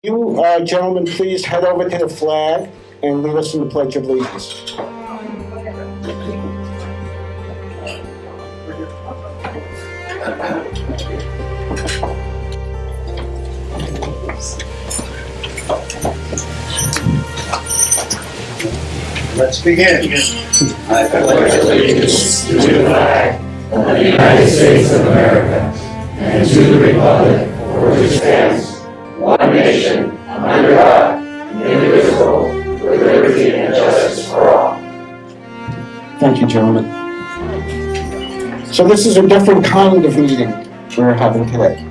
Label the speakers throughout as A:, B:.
A: You gentlemen, please head over to the flag and lead us in the Pledge of Allegiance.
B: Let's begin.
C: I pledge allegiance to the flag of the United States of America and to the republic for which it stands, one nation, under God, indivisible, with liberty and justice for all.
A: Thank you, gentlemen. So this is a different kind of meeting we're having today.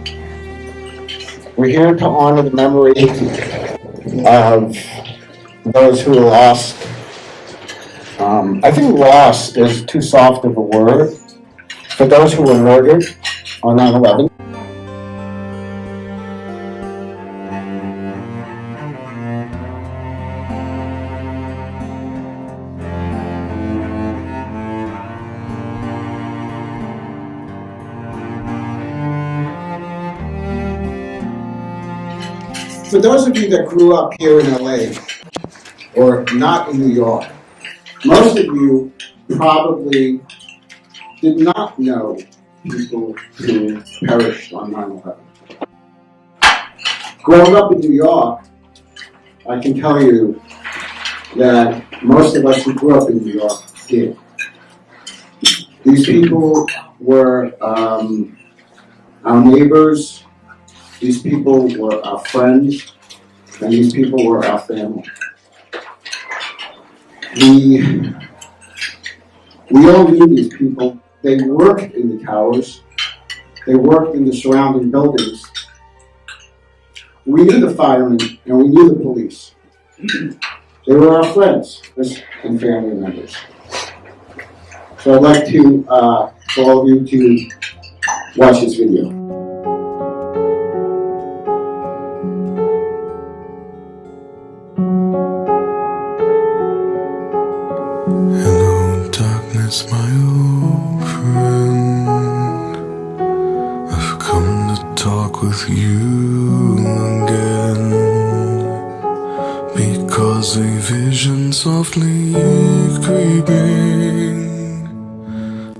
A: We're here to honor the memory of those who were lost. I think lost is too soft of a word. For those who were murdered on 9/11. For those of you that grew up here in LA, or not in New York, most of you probably did not know people who perished on 9/11. Growing up in New York, I can tell you that most of us who grew up in New York did. These people were our neighbors, these people were our friends, and these people were our family. We all knew these people. They worked in the towers. They worked in the surrounding buildings. We knew the firemen and we knew the police. They were our friends and family members. So I'd like to, for all of you to watch this video.
D: Hello, darkness, my old friend. I've come to talk with you again, because a vision softly creeping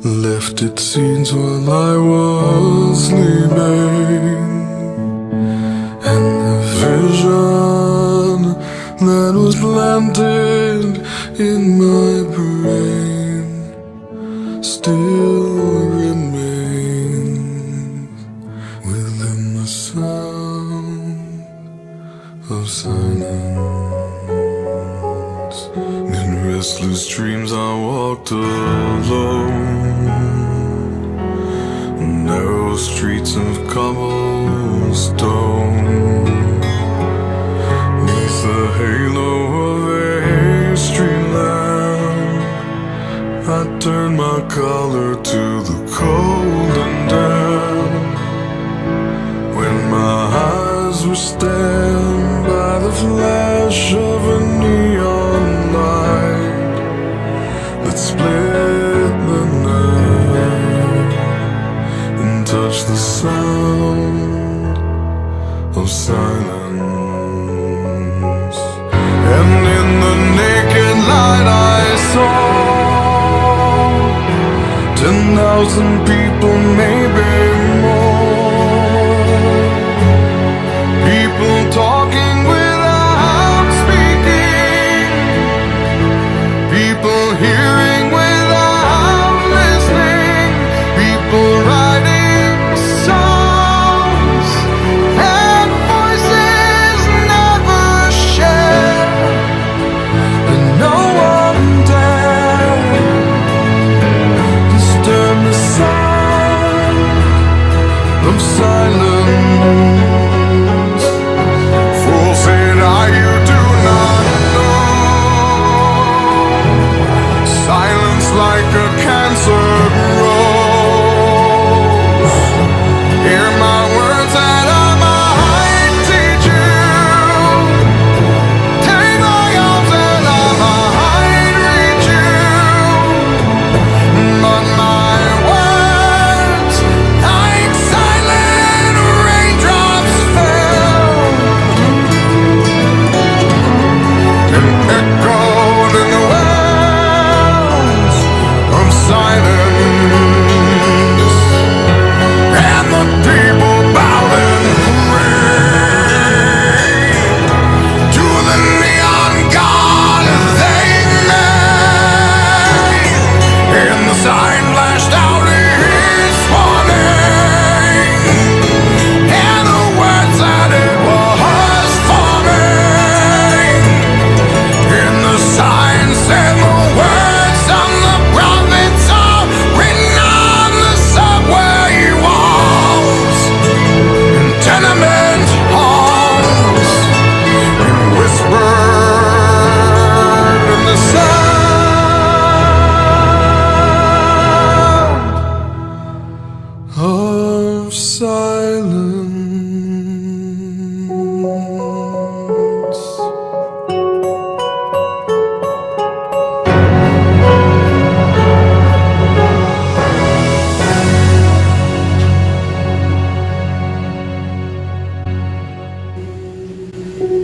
D: left its seeds while I was sleeping, and the vision that was planted in my brain still remains within the sound of silence. In restless dreams I walked alone, narrow streets of cobblestone, neath the halo of a street lamp. I turned my collar to the cold and damp, when my eyes were stabbed by the flash of a neon light that split the night and touched the sound of silence. And in the naked light I saw 10,000 people, maybe more. People talking without speaking, people hearing without listening, people writing songs and voices never shared, and no one dared disturb the silence.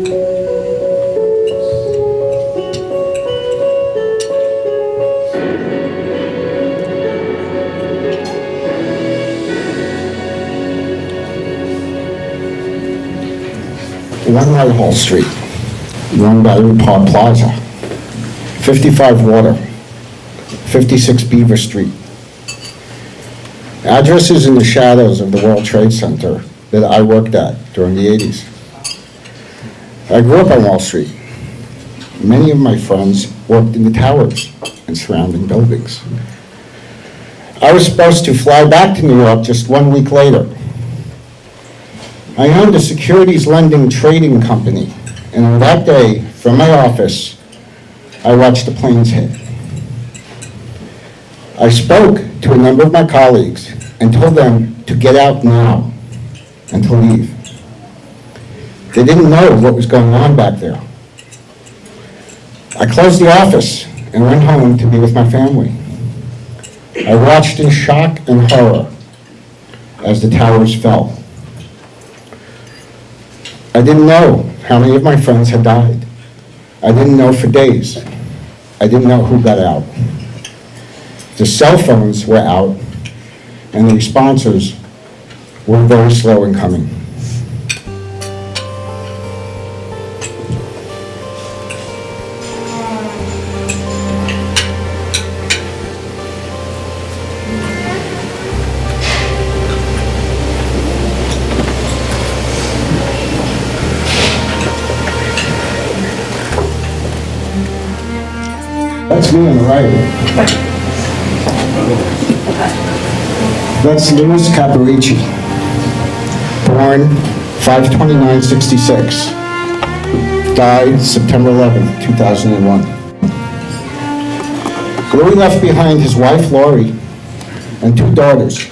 A: One Whitehall Street, One Battery Park Plaza, 55 Water, 56 Beaver Street. Addresses in the shadows of the World Trade Center that I worked at during the 80s. I grew up on Wall Street. Many of my friends worked in the towers and surrounding buildings. I was supposed to fly back to New York just 1 week later. I owned a securities lending trading company, and on that day, from my office, I watched the planes hit. I spoke to a number of my colleagues and told them to get out now and to leave. They didn't know what was going on back there. I closed the office and went home to be with my family. I watched in shock and horror as the towers fell. I didn't know how many of my friends had died. I didn't know for days. I didn't know who got out. The cell phones were out, and the responses were very slow in coming. That's me on the right. That's Louis Caparici, born 5/29/66, died September 11th, 2001. Louis left behind his wife, Lori, and two daughters,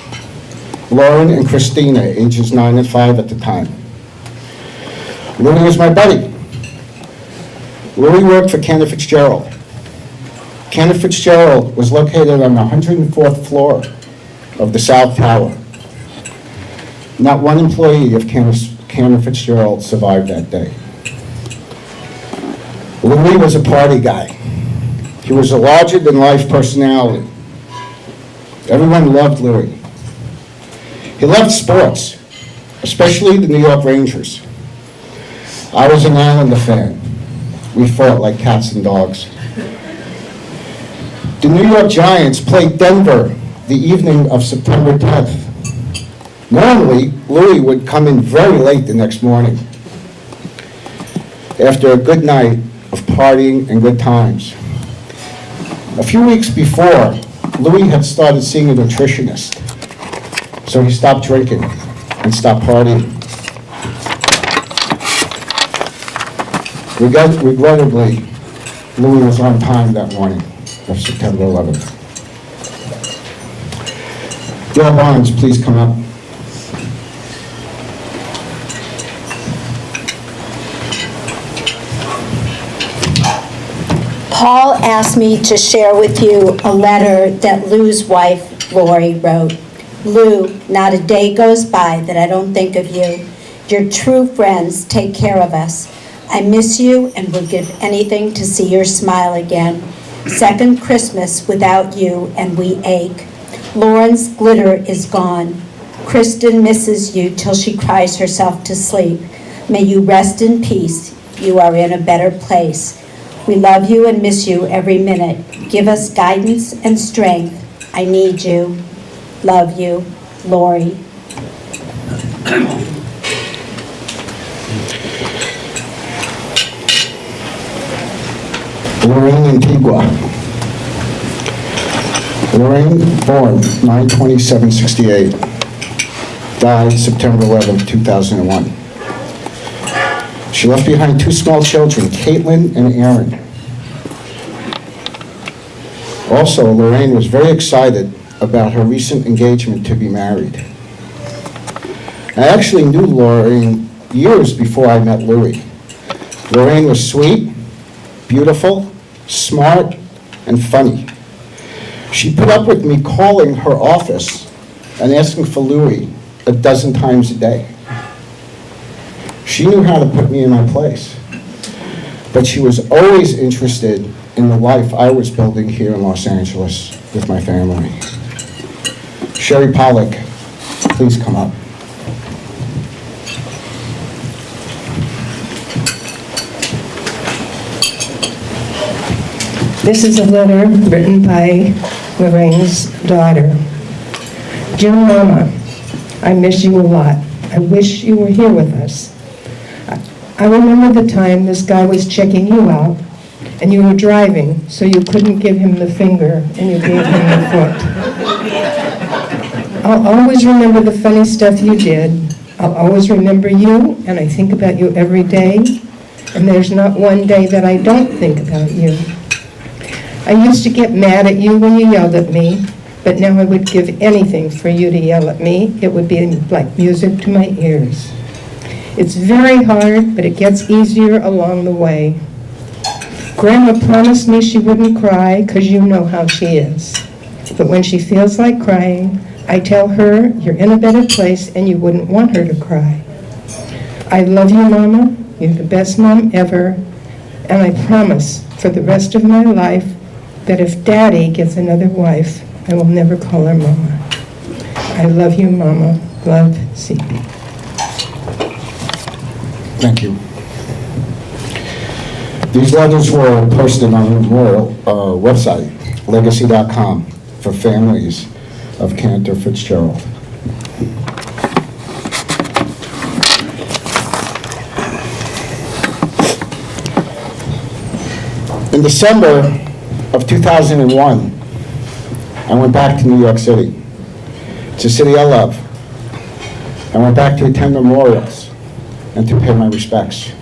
A: Lauren and Christina, ages 9 and 5 at the time. Louis was my buddy. Louis worked for Cantor Fitzgerald. Cantor Fitzgerald was located on the 104th floor of the South Tower. Not one employee of Cantor Fitzgerald survived that day. Louis was a party guy. He was a larger-than-life personality. Everyone loved Louis. He loved sports, especially the New York Rangers. I was an Islander fan. We fought like cats and dogs. The New York Giants played Denver the evening of September 10th. Normally, Louis would come in very late the next morning after a good night of partying and good times. A few weeks before, Louis had started seeing a nutritionist, so he stopped drinking and stopped partying. Regrettably, Louis was on time that morning of September 11th. Gail Barnes, please come up.
B: Paul asked me to share with you a letter that Lou's wife, Lori, wrote. Lou, not a day goes by that I don't think of you. Your true friends take care of us. I miss you and would give anything to see your smile again. Second Christmas without you, and we ache. Lauren's glitter is gone. Kristen misses you till she cries herself to sleep. May you rest in peace. You are in a better place. We love you and miss you every minute. Give us guidance and strength. I need you. Love you, Lori.
A: Lorraine Antigua. Lorraine, born 9/27/68, died September 11, 2001. She left behind two small children, Caitlin and Aaron. Also, Lorraine was very excited about her recent engagement to be married. I actually knew Lorraine years before I met Louis. Lorraine was sweet, beautiful, smart, and funny. She put up with me calling her office and asking for Louis a dozen times a day. She knew how to put me in my place. But she was always interested in the life I was building here in Los Angeles with my family. Sherry Pollack, please come up.
E: This is a letter written by Lorraine's daughter. Dear Mama, I miss you a lot. I wish you were here with us. I remember the time this guy was checking you out, and you were driving, so you couldn't give him the finger, and you gave him the foot. I'll always remember the funny stuff you did. I'll always remember you, and I think about you every day, and there's not one day that I don't think about you. I used to get mad at you when you yelled at me, but now I would give anything for you to yell at me. It would be like music to my ears. It's very hard, but it gets easier along the way. Grandma promised me she wouldn't cry, because you know how she is. But when she feels like crying, I tell her you're in a better place and you wouldn't want her to cry. I love you, Mama. You're the best mom ever. And I promise for the rest of my life that if Daddy gets another wife, I will never call her Mama. I love you, Mama. Love, CP.
A: Thank you. These letters were posted on the memorial website, legacy.com, for families of Cantor Fitzgerald. In December of 2001, I went back to New York City. It's a city I love. I went back to attend memorials and to pay my respects,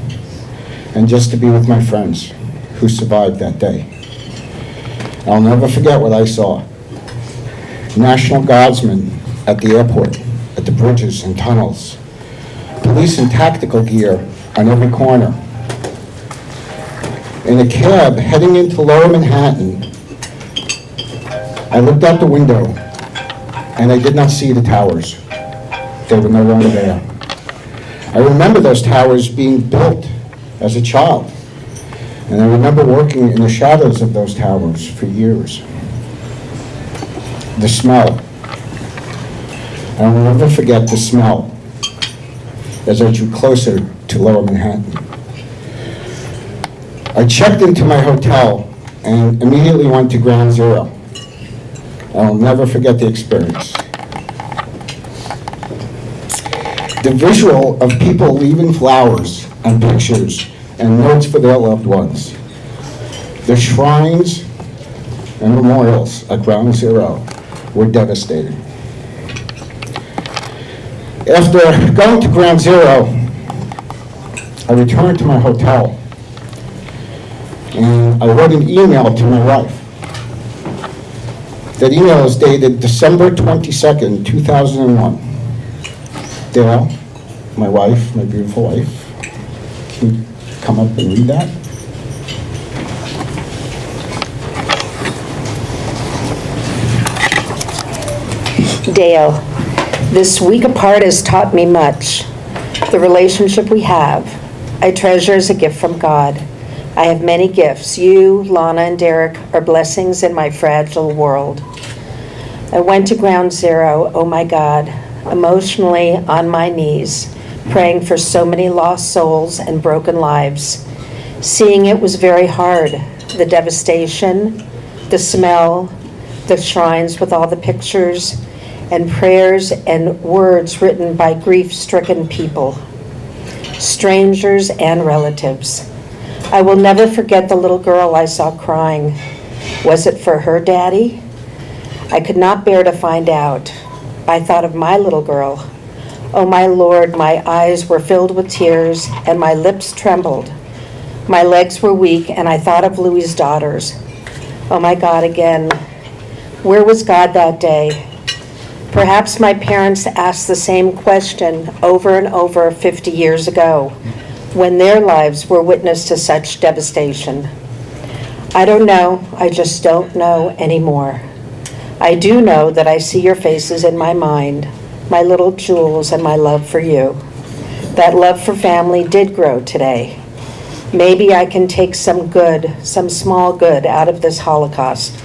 A: and just to be with my friends who survived that day. I'll never forget what I saw. National Guardsmen at the airport, at the bridges and tunnels, police in tactical gear on every corner. In a cab heading into Lower Manhattan, I looked out the window and I did not see the towers. They were no longer there. I remember those towers being built as a child, and I remember working in the shadows of those towers for years. The smell. I will never forget the smell as I drew closer to Lower Manhattan. I checked into my hotel and immediately went to Ground Zero. I'll never forget the experience. The visual of people leaving flowers and pictures and notes for their loved ones. The shrines and memorials at Ground Zero were devastating. After going to Ground Zero, I returned to my hotel and I wrote an email to my wife. That email is dated December 22nd, 2001. Dale, my wife, my beautiful wife, can you come up and read that?
F: Dale, this week apart has taught me much. The relationship we have, I treasure as a gift from God. I have many gifts. You, Lana, and Derek are blessings in my fragile world. I went to Ground Zero, oh my God, emotionally on my knees, praying for so many lost souls and broken lives. Seeing it was very hard. The devastation, the smell, the shrines with all the pictures and prayers and words written by grief-stricken people, strangers and relatives. I will never forget the little girl I saw crying. Was it for her daddy? I could not bear to find out. I thought of my little girl. Oh my Lord, my eyes were filled with tears and my lips trembled. My legs were weak and I thought of Louie's daughters. Oh my God, again. Where was God that day? Perhaps my parents asked the same question over and over 50 years ago, when their lives were witness to such devastation. I don't know, I just don't know anymore. I do know that I see your faces in my mind, my little jewels and my love for you. That love for family did grow today. Maybe I can take some good, some small good out of this Holocaust.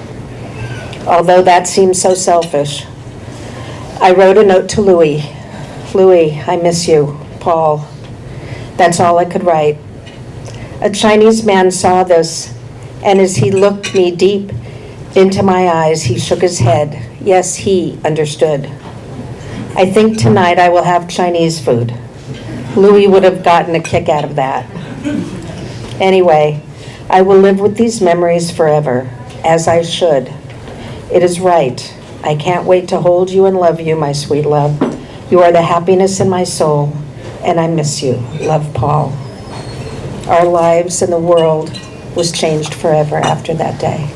F: Although that seems so selfish. I wrote a note to Louis. Louis, I miss you. Paul. That's all I could write. A Chinese man saw this, and as he looked me deep into my eyes, he shook his head. Yes, he understood. I think tonight I will have Chinese food. Louis would have gotten a kick out of that. Anyway, I will live with these memories forever, as I should. It is right. I can't wait to hold you and love you, my sweet love. You are the happiness in my soul, and I miss you. Love, Paul. Our lives and the world was changed forever after that day.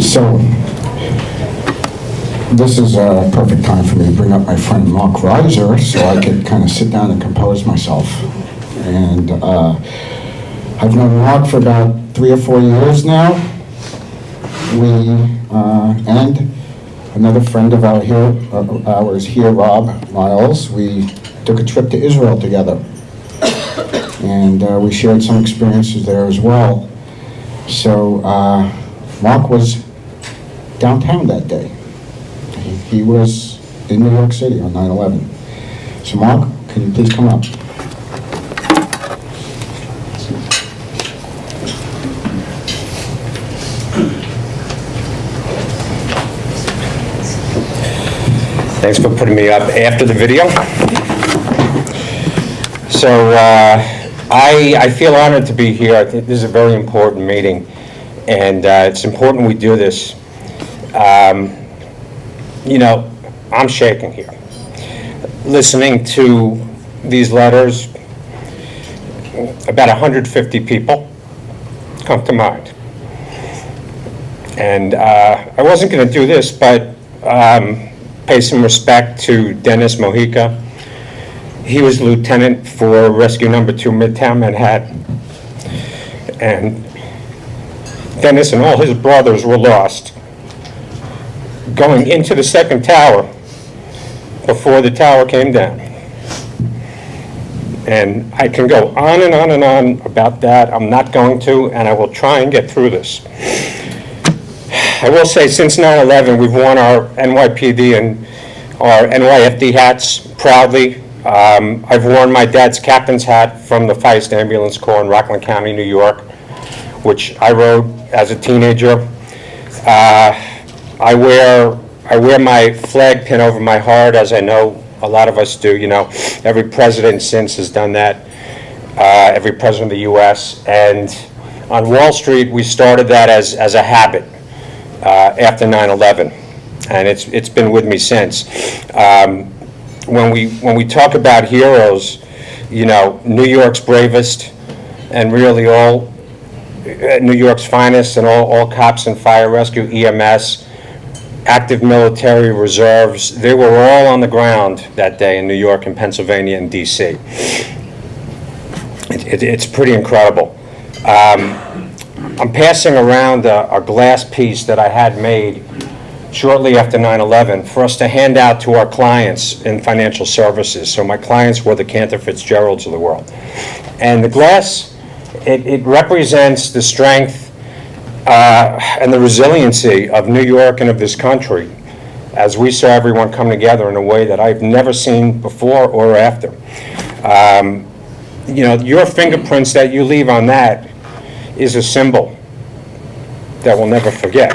A: So, this is a perfect time for me to bring up my friend Mark Reiser so I could kind of sit down and compose myself. And I've known Mark for about 3 or 4 years now. And another friend of ours here, Rob Miles, we took a trip to Israel together. And we shared some experiences there as well. So Mark was downtown that day. He was in New York City on 9/11. So Mark, can you please come up?
G: Thanks for putting me up after the video. So I feel honored to be here. I think this is a very important meeting, and it's important we do this. You know, I'm shaking here. Listening to these letters, about 150 people come to mind. And I wasn't going to do this, but pay some respect to Dennis Mojica. He was lieutenant for Rescue Number 2 Midtown Manhattan. And Dennis and all his brothers were lost going into the second tower before the tower came down. And I can go on and on and on about that. I'm not going to, and I will try and get through this. I will say, since 9/11, we've worn our NYPD and our NYFD hats proudly. I've worn my dad's captain's hat from the Feist Ambulance Corps in Rockland County, New York, which I rode as a teenager. I wear my flag pin over my heart, as I know a lot of us do. You know, every president since has done that. Every president of the U.S. And on Wall Street, we started that as a habit after 9/11, and it's been with me since. When we talk about heroes, you know, New York's bravest, and really all New York's finest, and all cops and fire rescue, EMS, active military reserves, they were all on the ground that day in New York and Pennsylvania and DC. It's pretty incredible. I'm passing around a glass piece that I had made shortly after 9/11 for us to hand out to our clients in financial services. So my clients were the Cantor Fitzgeralds of the world. And the glass, it represents the strength and the resiliency of New York and of this country, as we saw everyone come together in a way that I've never seen before or after. You know, your fingerprints that you leave on that is a symbol that we'll never forget.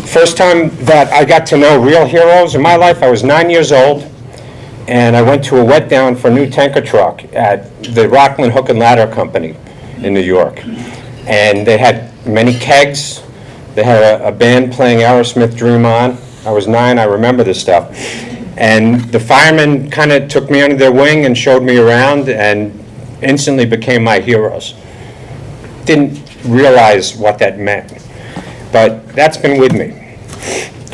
G: First time that I got to know real heroes in my life, I was 9 years old, and I went to a wet down for a new tanker truck at the Rockland Hook and Ladder Company in New York. And they had many kegs. They had a band playing Aerosmith Dream On. I was 9, I remember this stuff. And the firemen kind of took me under their wing and showed me around, and instantly became my heroes. Didn't realize what that meant, but that's been with me.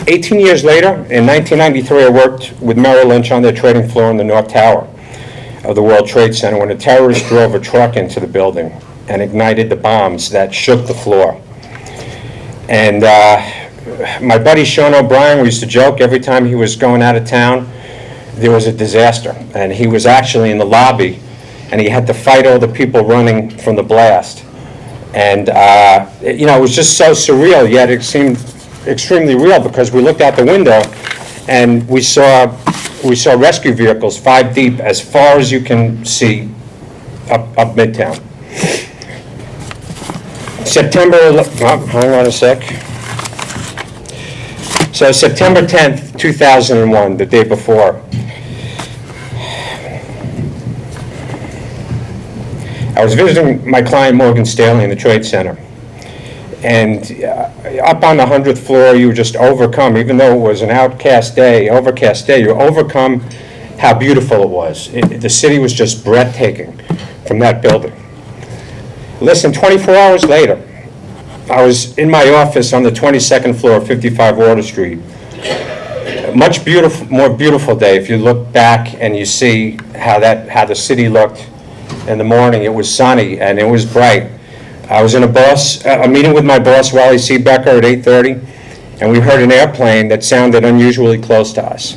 G: 18 years later, in 1993, I worked with Merrill Lynch on their trading floor in the North Tower. of the World Trade Center when a terrorist drove a truck into the building and ignited the bombs that shook the floor. And my buddy Sean O'Brien, we used to joke every time he was going out of town, there was a disaster. And he was actually in the lobby, and he had to fight all the people running from the blast. And, it was just so surreal, yet it seemed extremely real, because we looked out the window and we saw rescue vehicles 5 deep as far as you can see up Midtown. Hang on a sec. So September 10th, 2001, the day before, I was visiting my client Morgan Stanley in the Trade Center. And up on the 100th floor, you were just overcome, even though it was an overcast day, you were overcome how beautiful it was. The city was just breathtaking from that building. Listen, 24 hours later, I was in my office on the 22nd floor of 55 Water Street. Much more beautiful day if you look back and you see how the city looked in the morning. It was sunny and it was bright. I was in a meeting with my boss, Wally Seebecker, at 8:30, and we heard an airplane that sounded unusually close to us.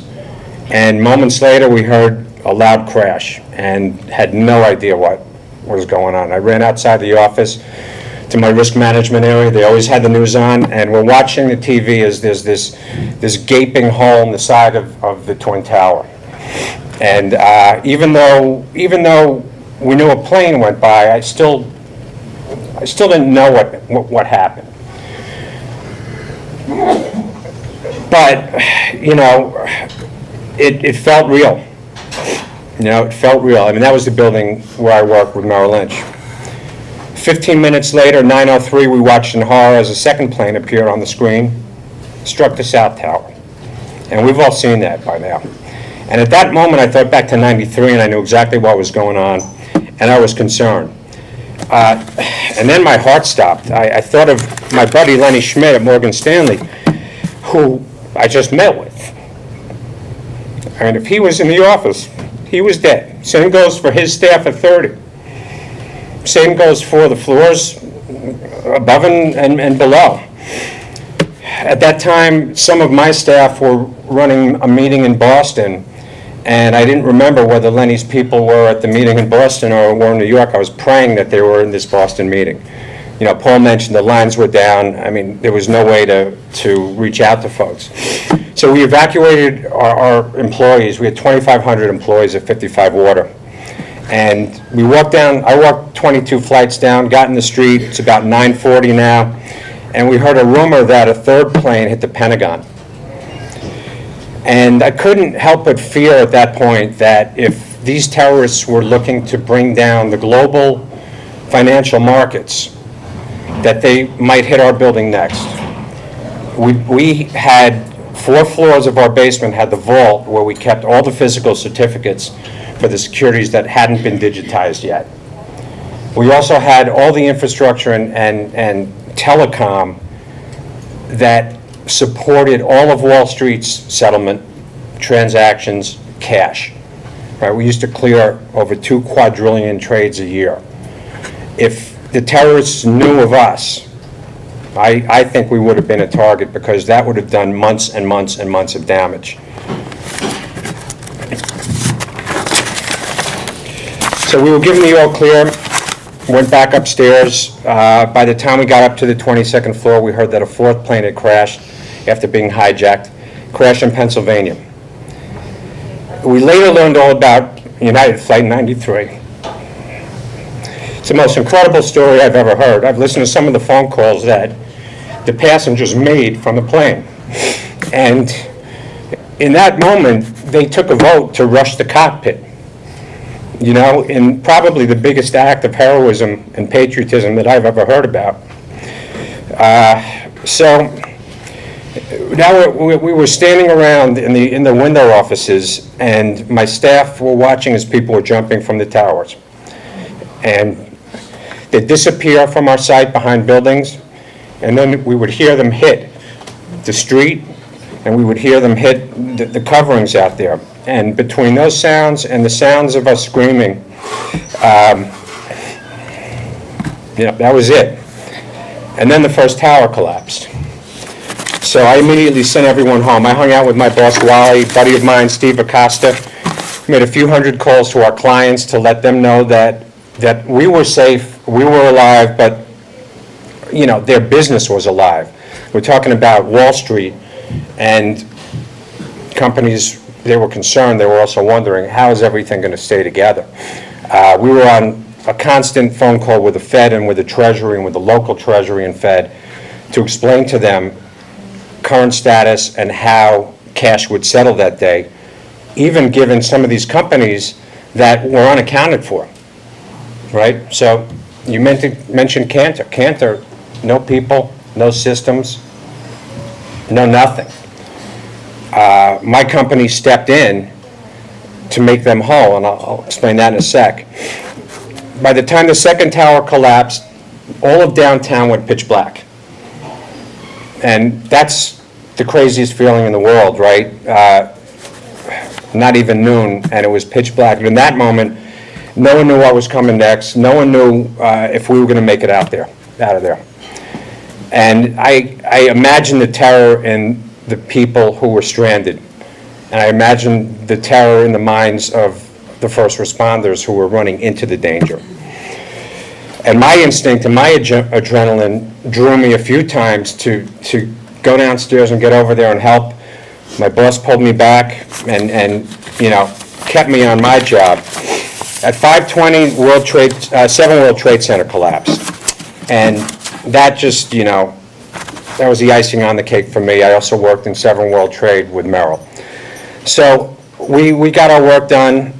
G: And moments later, we heard a loud crash and had no idea what was going on. I ran outside the office to my risk management area. They always had the news on, and we're watching the TV as there's this gaping hole in the side of the Twin Tower. And even though we knew a plane went by, I still didn't know what happened. But, it felt real. It felt real. I mean, that was the building where I worked with Merrill Lynch. 15 minutes later, 9:03, we watched in horror as a second plane appeared on the screen, struck the South Tower. And we've all seen that by now. And at that moment, I thought back to '93, and I knew exactly what was going on, and I was concerned. And then my heart stopped. I thought of my buddy Lenny Schmidt at Morgan Stanley, who I just met with. And if he was in the office, he was dead. Same goes for his staff at 30. Same goes for the floors above and below. At that time, some of my staff were running a meeting in Boston, and I didn't remember whether Lenny's people were at the meeting in Boston or were in New York. I was praying that they were in this Boston meeting. Paul mentioned the lines were down. I mean, there was no way to reach out to folks. So we evacuated our employees. We had 2,500 employees at 55 Water. And we walked down, I walked 22 flights down, got in the street. It's about 9:40 now. And we heard a rumor that a third plane hit the Pentagon. And I couldn't help but fear at that point that if these terrorists were looking to bring down the global financial markets, that they might hit our building next. We had 4 floors of our basement had the vault where we kept all the physical certificates for the securities that hadn't been digitized yet. We also had all the infrastructure and telecom that supported all of Wall Street's settlement transactions cash. Right? We used to clear over 2 quadrillion trades a year. If the terrorists knew of us, I think we would have been a target, because that would have done months and months and months of damage. So we were given the all clear, went back upstairs. By the time we got up to the 22nd floor, we heard that a 4th plane had crashed after being hijacked, crashed in Pennsylvania. We later learned all about United Flight 93. It's the most incredible story I've ever heard. I've listened to some of the phone calls that the passengers made from the plane. And in that moment, they took a vote to rush the cockpit. In probably the biggest act of heroism and patriotism that I've ever heard about. So now we were standing around in the window offices, and my staff were watching as people were jumping from the towers. And they'd disappear from our site behind buildings, and then we would hear them hit the street, and we would hear them hit the coverings out there. And between those sounds and the sounds of us screaming, that was it. And then the first tower collapsed. So I immediately sent everyone home. I hung out with my boss, Wally, buddy of mine, Steve Acosta, made a few hundred calls to our clients to let them know that we were safe, we were alive, but, their business was alive. We're talking about Wall Street, and companies, they were concerned, they were also wondering, how is everything going to stay together? We were on a constant phone call with the Fed and with the Treasury and with the local Treasury and Fed to explain to them current status and how cash would settle that day, even given some of these companies that were unaccounted for, right? So you mentioned Cantor. Cantor, no people, no systems, no nothing. My company stepped in to make them whole, and I'll explain that in a sec. By the time the second tower collapsed, all of downtown went pitch black. And that's the craziest feeling in the world, right? Not even noon, and it was pitch black. But in that moment, no one knew what was coming next. No one knew if we were going to make it out of there. And I imagine the terror in the people who were stranded. And I imagine the terror in the minds of the first responders who were running into the danger. And my instinct and my adrenaline drew me a few times to go downstairs and get over there and help. My boss pulled me back and kept me on my job. At 5:20, 7 World Trade Center collapsed. And that just, that was the icing on the cake for me. I also worked in 7 World Trade with Merrill. So we got our work done.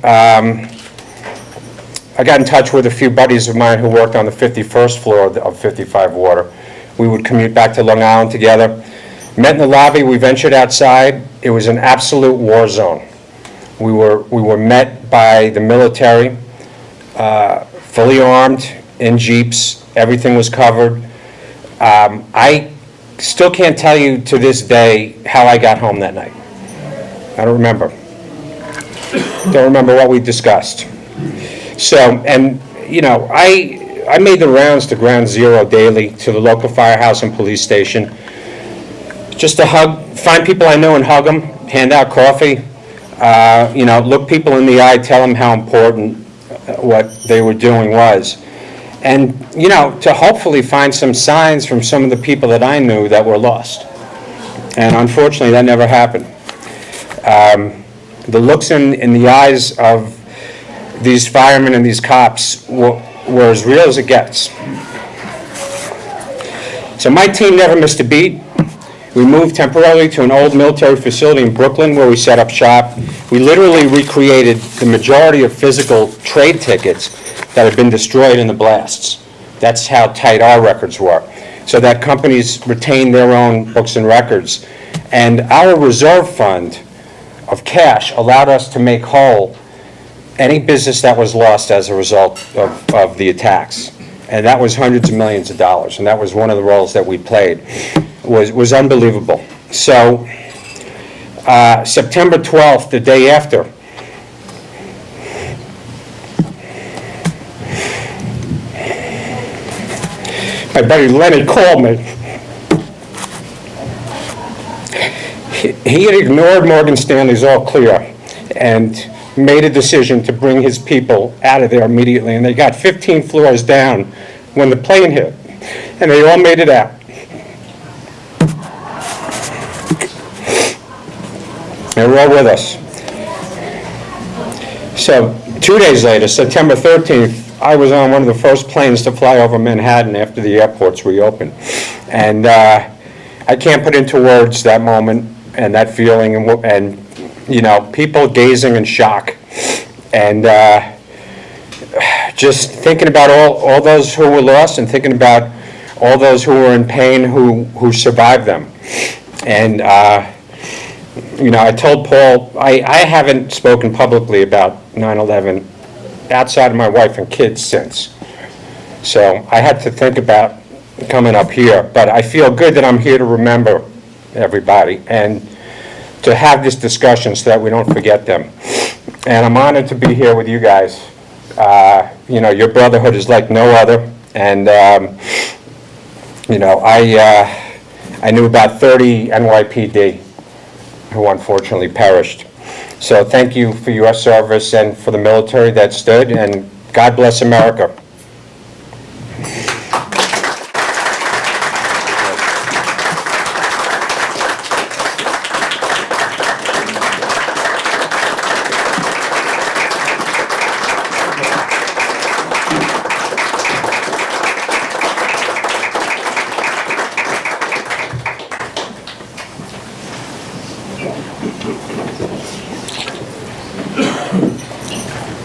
G: I got in touch with a few buddies of mine who worked on the 51st floor of 55 Water. We would commute back to Long Island together. Met in the lobby, we ventured outside. It was an absolute war zone. We were met by the military, fully armed, in jeeps. Everything was covered. I still can't tell you to this day how I got home that night. I don't remember. Don't remember what we discussed. So, and, I made the rounds to Ground Zero daily, to the local firehouse and police station, just to find people I know and hug them, hand out coffee, look people in the eye, tell them how important what they were doing was. And, to hopefully find some signs from some of the people that I knew that were lost. And unfortunately, that never happened. The looks in the eyes of these firemen and these cops were as real as it gets. So my team never missed a beat. We moved temporarily to an old military facility in Brooklyn where we set up shop. We literally recreated the majority of physical trade tickets that had been destroyed in the blasts. That's how tight our records were, so that companies retained their own books and records. And our reserve fund of cash allowed us to make whole any business that was lost as a result of the attacks. And that was hundreds of millions of dollars, and that was one of the roles that we played. Was unbelievable. So September 12th, the day after, my buddy Lenny called me. He had ignored Morgan Stanley's all clear and made a decision to bring his people out of there immediately, and they got 15 floors down when the plane hit, and they all made it out. They were all with us. So 2 days later, September 13th, I was on one of the first planes to fly over Manhattan after the airports reopened. And I can't put into words that moment and that feeling and people gazing in shock. And just thinking about all those who were lost and thinking about all those who were in pain who survived them. And I told Paul, I haven't spoken publicly about 9/11 outside of my wife and kids since. So I had to think about coming up here, but I feel good that I'm here to remember everybody. And to have this discussion so that we don't forget them. And I'm honored to be here with you guys. You know, your brotherhood is like no other, and you know, I knew about 30 NYPD who unfortunately perished. So thank you for your service and for the military that stood, and God bless America.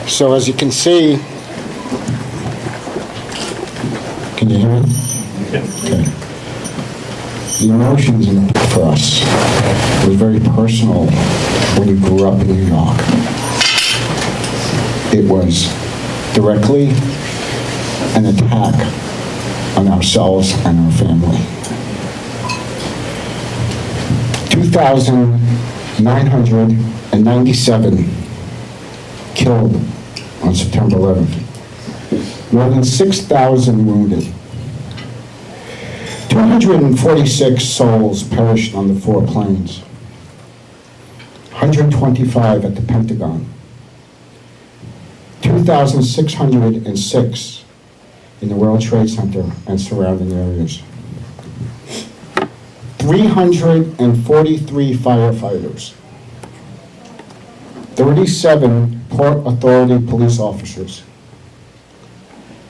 A: So as you can see, can you hear me? Okay. The emotions in it for us was very personal when you grew up in New York. It was directly an attack on ourselves and our family. 2,997 killed on September 11th. More than 6,000 wounded. 246 souls perished on the 4 planes. 125 at the Pentagon. 2,606 in the World Trade Center and surrounding areas. 343 firefighters. 37 Port Authority police officers,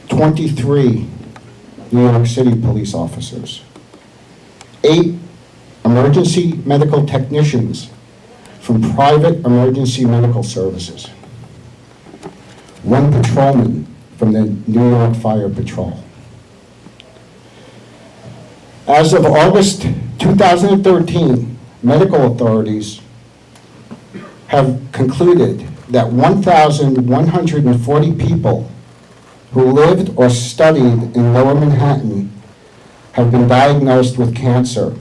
A: 23 New York City police officers, 8 emergency medical technicians from private emergency medical services, 1 patrolman from the New York Fire Patrol. As of August 2013, medical authorities have concluded that 1,140 people who lived or studied in Lower Manhattan have been diagnosed with cancer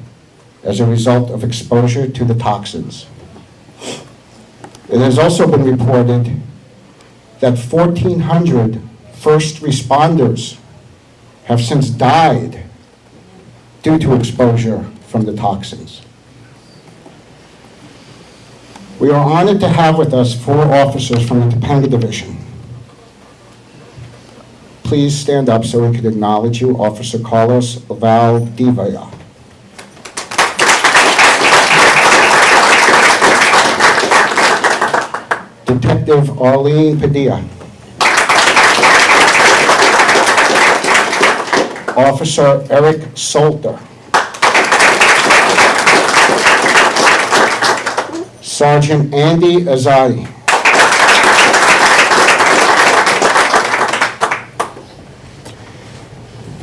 A: as a result of exposure to the toxins. It has also been reported that 1,400 first responders have since died due to exposure from the toxins. We are honored to have with us 4 officers from the Topanga Division. Please stand up so we can acknowledge you. Officer Carlos Valdivia. Detective Arlene Padilla. Officer Eric Salter. Sergeant Andy Azadi.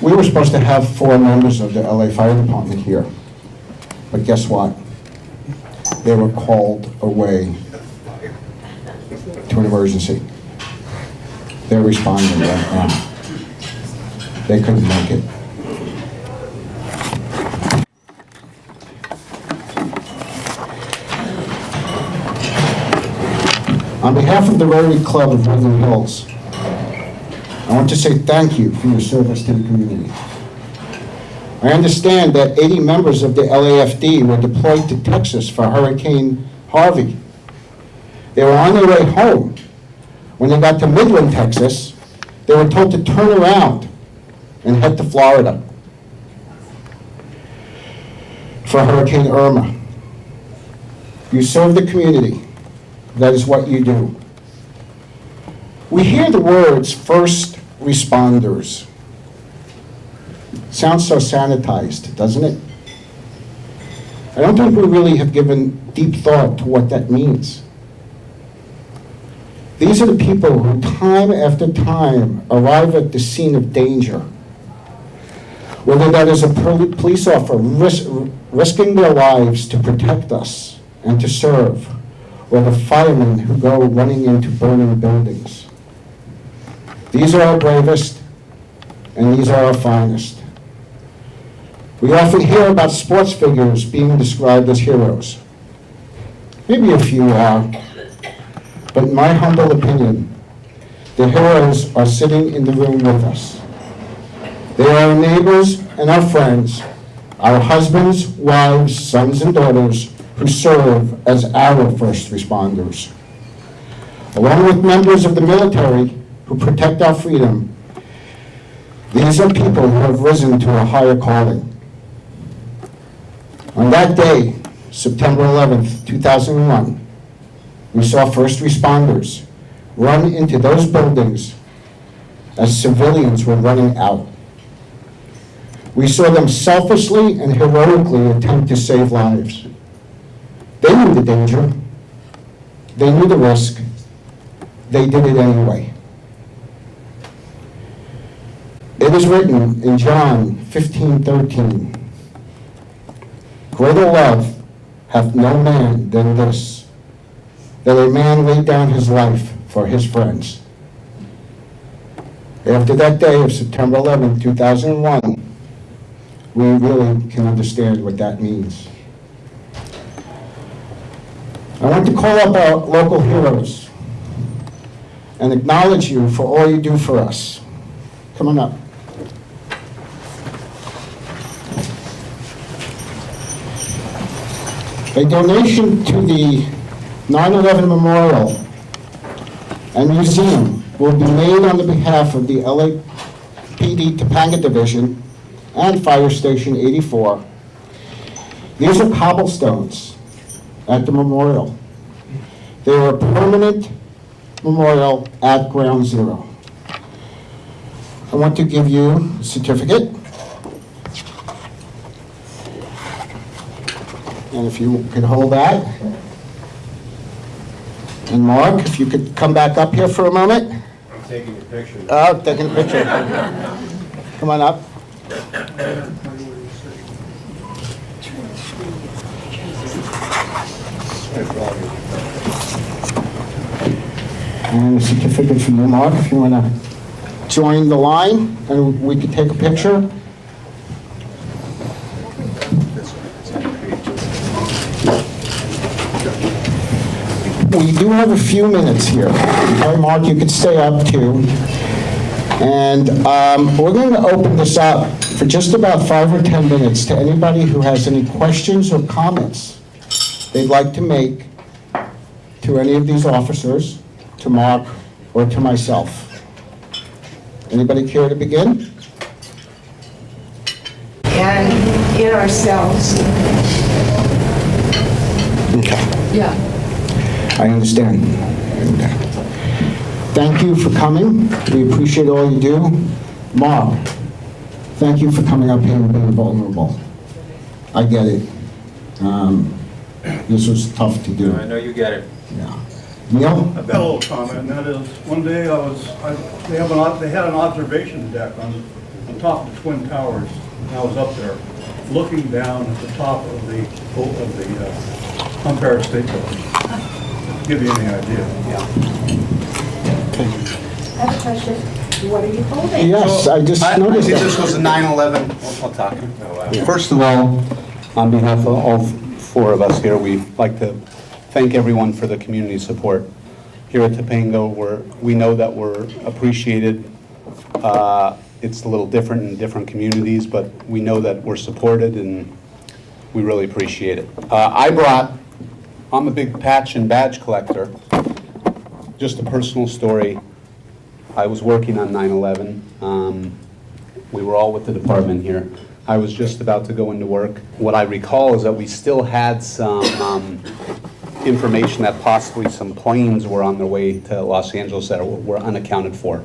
A: We were supposed to have 4 members of the LA Fire Department here, but guess what? They were called away to an emergency. They're responding right now. They couldn't make it. On behalf of the Rotary Club of Woodland Hills, I want to say thank you for your service to the community. I understand that 80 members of the LAFD were deployed to Texas for Hurricane Harvey. They were on their way home. When they got to Midland, Texas, they were told to turn around and head to Florida for Hurricane Irma. You serve the community. That is what you do. We hear the words first responders. Sounds so sanitized, doesn't it? I don't think we really have given deep thought to what that means. These are the people who time after time arrive at the scene of danger. Whether that is a police officer risking their lives to protect us and to serve, or the firemen who go running into burning buildings. These are our bravest, and these are our finest. We often hear about sports figures being described as heroes. Maybe a few are, but in my humble opinion, the heroes are sitting in the room with us. They are our neighbors and our friends, our husbands, wives, sons, and daughters who serve as our first responders. Along with members of the military who protect our freedom, these are people who have risen to a higher calling. On that day, September 11th, 2001, we saw first responders run into those buildings as civilians were running out. We saw them selflessly and heroically attempt to save lives. They knew the danger. They knew the risk. They did it anyway. It is written in John 15:13, "Greater love hath no man than this, that a man lay down his life for his friends." After that day of September 11, 2001, we really can understand what that means. I want to call up our local heroes and acknowledge you for all you do for us. Come on up. A donation to the 9/11 Memorial and Museum will be made on the behalf of the LAPD Topanga Division and Fire Station 84. These are cobblestones at the memorial. They are a permanent memorial at Ground Zero. I want to give you a certificate. And if you could hold that. And Mark, if you could come back up here for a moment.
G: I'm taking a picture.
A: Oh, taking a picture. Come on up. And a certificate for you, Mark, if you want to join the line and we could take a picture. We do have a few minutes here. Okay, Mark, you could stay up too. And we're going to open this up for just about 5 or 10 minutes to anybody who has any questions or comments they'd like to make to any of these officers, to Mark, or to myself. Anybody care to begin?
E: And in ourselves.
A: Okay.
E: Yeah.
A: I understand. Okay. Thank you for coming. We appreciate all you do. Mark, thank you for coming up here and being vulnerable. I get it. This was tough to do.
G: I know you get it.
A: Yeah. Neil?
H: I've got a little comment, and that is, one day they had an observation deck on top of the Twin Towers, and I was up there, looking down at the top of the Empire State Building. To give you any idea.
B: I have a question. What are you holding?
A: Yes, I just
I: I
A: noticed
I: think this
A: that.
I: was a 9/11. I'll talk. First of all, on behalf of all 4 of us here, we'd like to thank everyone for the community support. Here at Topanga, we know that we're appreciated. It's a little different in different communities, but we know that we're supported and we really appreciate it. I'm a big patch and badge collector. Just a personal story. I was working on 9/11. We were all with the department here. I was just about to go into work. What I recall is that we still had some information that possibly some planes were on their way to Los Angeles that were unaccounted for.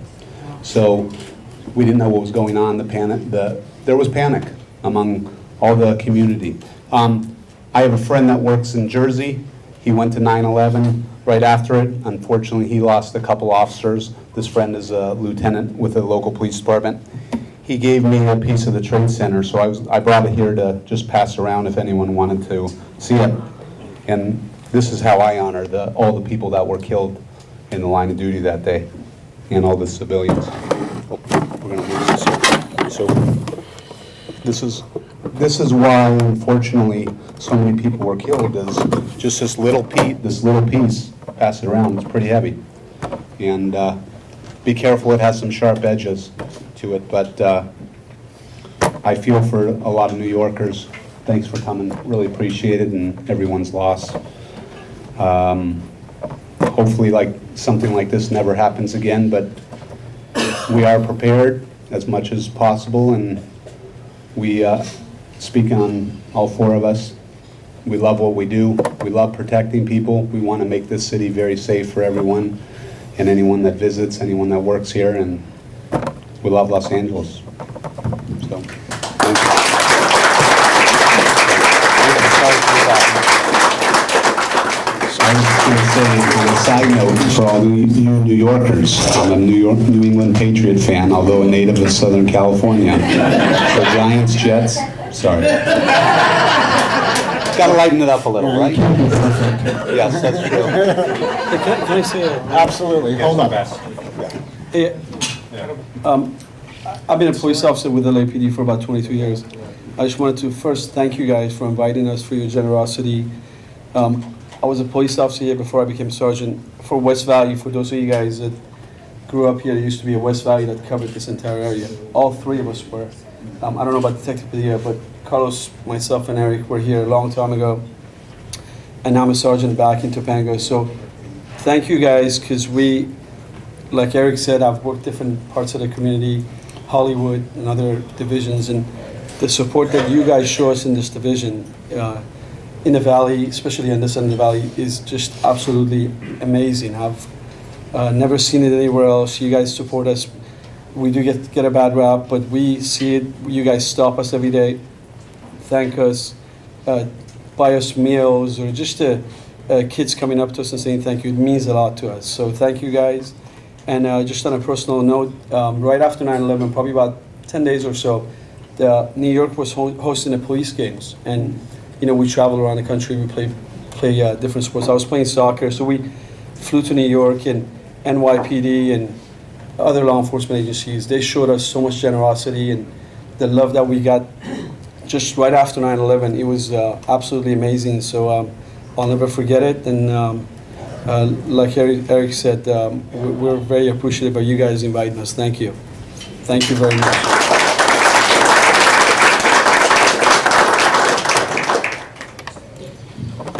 I: So we didn't know what was going on. There was panic among all the community. I have a friend that works in Jersey. He went to 9/11 right after it. Unfortunately, he lost a couple officers. This friend is a lieutenant with the local police department. He gave me a piece of the Trade Center, so I brought it here to just pass around if anyone wanted to see it. And this is how I honor all the people that were killed in the line of duty that day, and all the civilians. Oh, we're gonna move this. So this is this is why, unfortunately, so many people were killed, is just this little piece, pass it around, it's pretty heavy. And be careful, it has some sharp edges to it, but I feel for a lot of New Yorkers. Thanks for coming, really appreciate it, and everyone's loss. Hopefully, something like this never happens again, but we are prepared as much as possible, and we, speaking on all four of us, we love what we do. We love protecting people. We want to make this city very safe for everyone and anyone that visits, anyone that works here, and we love Los Angeles. So, thank you. I was going to say, on a side note, for all you New Yorkers, I'm a New England Patriot fan, although a native of Southern California. So Giants, Jets, sorry. Got to lighten it up a little, right? Yes, that's true.
J: Can I say
A: Absolutely, hold on.
J: I've been a police officer with LAPD for about 22 years. I just wanted to first thank you guys for inviting us, for your generosity. I was a police officer here before I became sergeant for West Valley. For those of you guys that grew up here, there used to be a West Valley that covered this entire area. All three of us were. I don't know about Detective Padilla, but Carlos, myself, and Eric were here a long time ago. And now I'm a sergeant back in Topanga. So thank you guys, because we, like Eric said, I've worked different parts of the community, Hollywood and other divisions, and the support that you guys show us in this division, in the Valley, especially in this end of the Valley, is just absolutely amazing. I've never seen it anywhere else. You guys support us. We do get a bad rap, but we see it. You guys stop us every day, thank us, buy us meals, or just kids coming up to us and saying thank you. It means a lot to us. So thank you guys. And just on a personal note, right after 9/11, probably about 10 days or so, New York was hosting the police games. And we travel around the country, we play different sports. I was playing soccer, so we flew to New York, and NYPD and other law enforcement agencies, they showed us so much generosity and the love that we got just right after 9/11. It was absolutely amazing, so I'll never forget it. And like Eric said, we're very appreciative of you guys inviting us. Thank you. Thank you very much.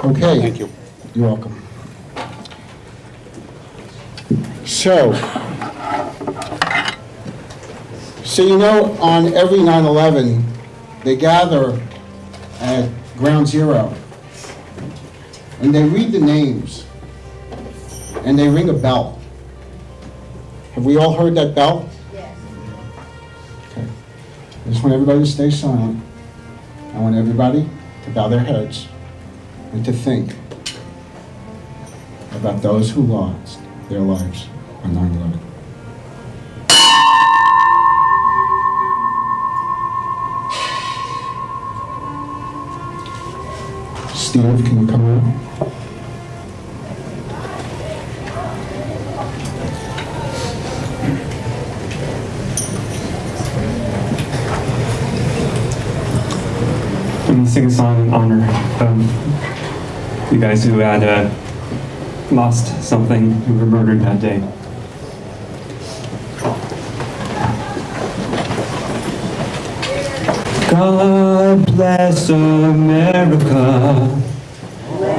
A: Okay.
I: Thank you.
A: You're welcome. So on every 9/11, they gather at Ground Zero, and they read the names, and they ring a bell. Have we all heard that bell? Yes. Okay. I just want everybody to stay silent. I want everybody to bow their heads and to think about those who lost their lives on 9/11. Steve, can you come in?
K: I'm going to sing a song in honor of you guys who had lost something, who were murdered that day. God bless America,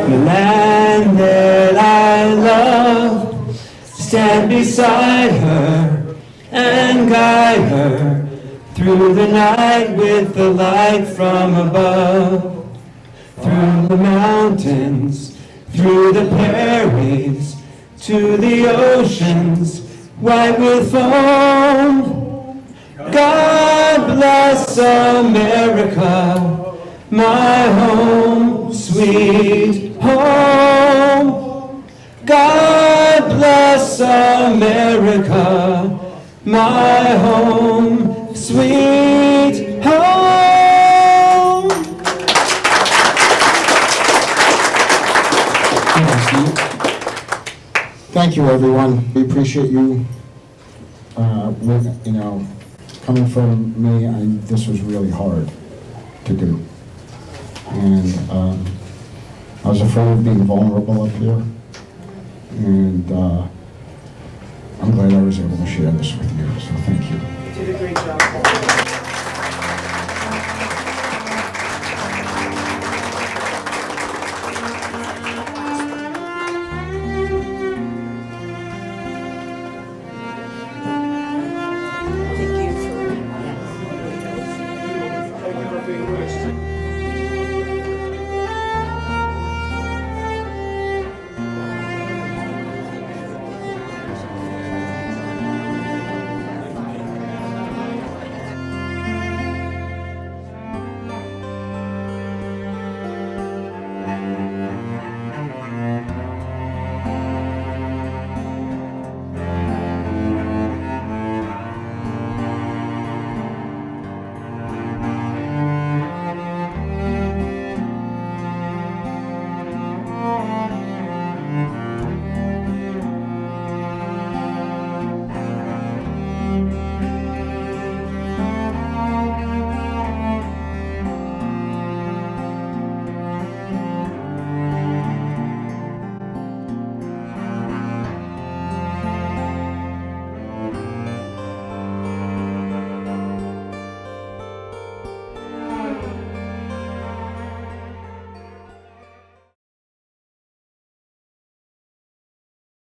K: the land that I love. Stand beside her and guide her through the night with the light from above. Through the mountains, through the prairies, to the oceans white with foam. God bless America, my home, sweet home. God bless America, my home, sweet home.
A: Thank you, everyone. We appreciate you, coming from me. This was really hard. to do. And I was afraid of being vulnerable up here. And I'm glad I was able to share this with you, so thank you.
C: You did a great job.